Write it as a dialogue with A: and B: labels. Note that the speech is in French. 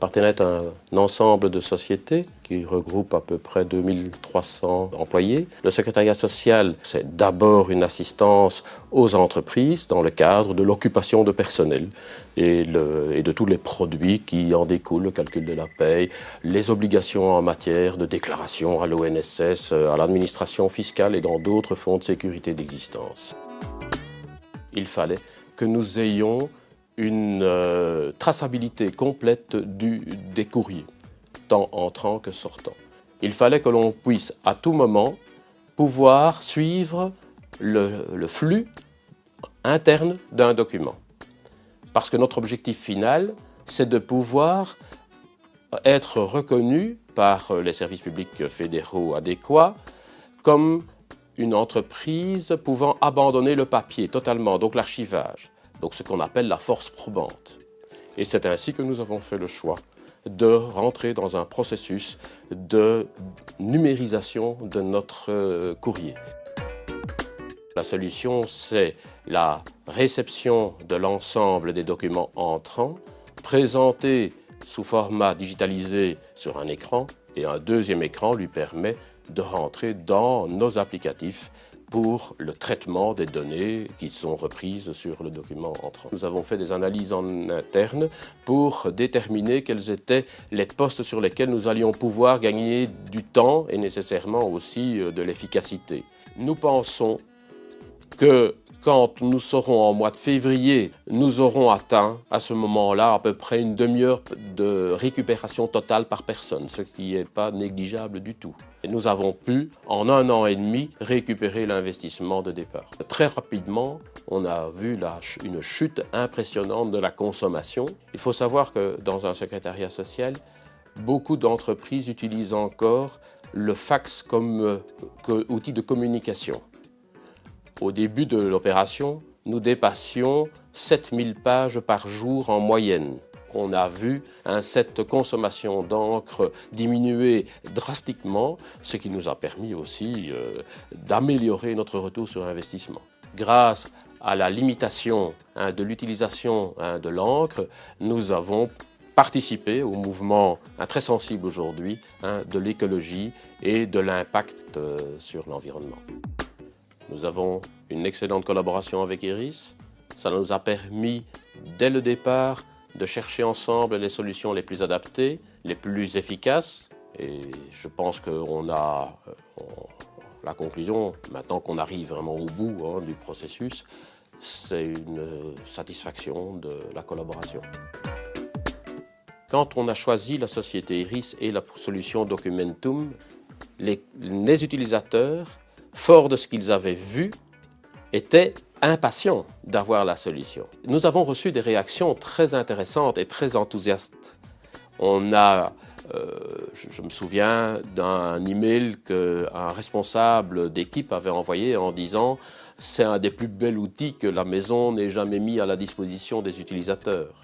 A: Partenaire est un ensemble de sociétés qui regroupe à peu près 2300 employés. Le secrétariat social, c'est d'abord une assistance aux entreprises dans le cadre de l'occupation de personnel et de tous les produits qui en découlent, le calcul de la paye, les obligations en matière de déclaration à l'ONSS, à l'administration fiscale et dans d'autres fonds de sécurité d'existence. Il fallait que nous ayons une traçabilité complète des courriers, tant entrant que sortant. Il fallait que l'on puisse à tout moment pouvoir suivre le flux interne d'un document. Parce que notre objectif final, c'est de pouvoir être reconnu par les services publics fédéraux adéquats comme une entreprise pouvant abandonner le papier totalement, donc l'archivage. Donc ce qu'on appelle la force probante. Et c'est ainsi que nous avons fait le choix de rentrer dans un processus de numérisation de notre courrier. La solution, c'est la réception de l'ensemble des documents entrants, présentés sous format digitalisé sur un écran, et un deuxième écran lui permet de rentrer dans nos applicatifs pour le traitement des données qui sont reprises sur le document entrant. Nous avons fait des analyses en interne pour déterminer quels étaient les postes sur lesquels nous allions pouvoir gagner du temps et nécessairement aussi de l'efficacité. Nous pensons que quand nous serons en mois de février, nous aurons atteint à ce moment-là à peu près une demi-heure de récupération totale par personne, ce qui n'est pas négligeable du tout. Et nous avons pu, en 1 an et demi, récupérer l'investissement de départ. Très rapidement, on a vu une chute impressionnante de la consommation. Il faut savoir que dans un secrétariat social, beaucoup d'entreprises utilisent encore le fax comme outil de communication. Au début de l'opération, nous dépassions 7000 pages par jour en moyenne. On a vu cette consommation d'encre diminuer drastiquement, ce qui nous a permis aussi d'améliorer notre retour sur investissement. Grâce à la limitation de l'utilisation de l'encre, nous avons participé au mouvement très sensible aujourd'hui de l'écologie et de l'impact sur l'environnement. Nous avons une excellente collaboration avec Iris. Ça nous a permis, dès le départ, de chercher ensemble les solutions les plus adaptées, les plus efficaces. Et je pense qu'on a la conclusion, maintenant qu'on arrive vraiment au bout du processus, c'est une satisfaction de la collaboration. Quand on a choisi la société Iris et la solution Documentum, les utilisateurs, forts de ce qu'ils avaient vu, étaient impatients d'avoir la solution. Nous avons reçu des réactions très intéressantes et très enthousiastes. Je me souviens d'un email qu'un responsable d'équipe avait envoyé en disant « C'est un des plus bels outils que la maison n'ait jamais mis à la disposition des utilisateurs ».